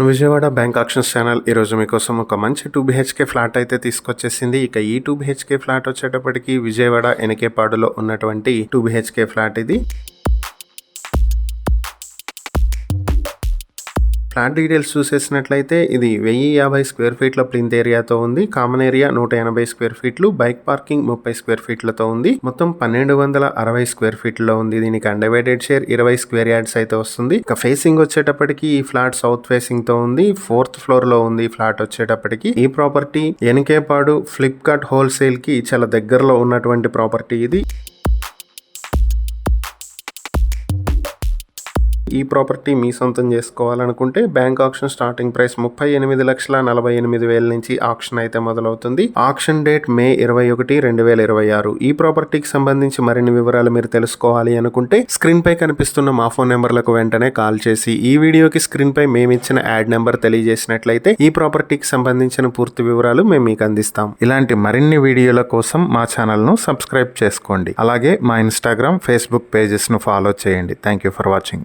Vijayawada bank actions channel ఈరోజు మీకోసం ఒక మంచి 2 BHK ఫ్లాట్ అయితే తీసుకొచ్చేసింది. ఇక ఈ 2 BHK ఫ్లాట్ వచ్చేటప్పటికి విజయవాడ ఎనకేపాడులో ఉన్నటువంటి 2 BHK ఫ్లాట్ ఇది. ఫ్లాట్ డీటెయిల్స్ చూసేసినట్లయితే ఇది 1050 స్క్వేర్ ఫీట్ల ప్లింత్ ఏరియాతో ఉంది. కామన్ ఏరియా 180 స్క్వేర్ ఫీట్లు, బైక్ పార్కింగ్ 30 స్క్వేర్ ఫీట్లతో ఉంది. మొత్తం 1260 స్క్వేర్ ఫీట్లలో ఉంది. దీనికి అన్డివైడెడ్ షేర్ 20 స్క్వేర్ యార్డ్స్ అయితే వస్తుంది. ఇక ఫేసింగ్ వచ్చేటప్పటికి ఈ ఫ్లాట్ సౌత్ ఫేసింగ్ తో ఉంది. 4th ఫ్లోర్ లో ఉంది ఫ్లాట్ వచ్చేటప్పటికి. ఈ ప్రాపర్టీ ఎనకేపాడు ఫ్లిప్కార్ట్ హోల్సేల్ కి చాలా దగ్గరలో ఉన్నటువంటి ప్రాపర్టీ ఇది. ఈ ప్రాపర్టీ మీ సొంతం చేసుకోవాలనుకుంటే బ్యాంక్ ఆక్షన్ స్టార్టింగ్ ప్రైస్ 38,48,000 నుంచి ఆక్షన్ అయితే మొదలవుతుంది. Auction date May 21, 2026. ఈ ప్రాపర్టీకి సంబంధించి మరిన్ని వివరాలు మీరు తెలుసుకోవాలి అనుకుంటే స్క్రీన్ పై కనిపిస్తున్న మా ఫోన్ నెంబర్లకు వెంటనే కాల్ చేసి ఈ వీడియోకి స్క్రీన్ పై మేమిచ్చిన యాడ్ నెంబర్ తెలియజేసినట్లయితే ఈ ప్రాపర్టీకి సంబంధించిన పూర్తి వివరాలు మేము మీకు అందిస్తాం. ఇలాంటి మరిన్ని వీడియోల కోసం మా ఛానల్ ను సబ్స్క్రైబ్ చేసుకోండి. అలాగే మా ఇన్స్టాగ్రామ్, ఫేస్బుక్ పేజెస్ ను ఫాలో చేయండి. Thank you for watching.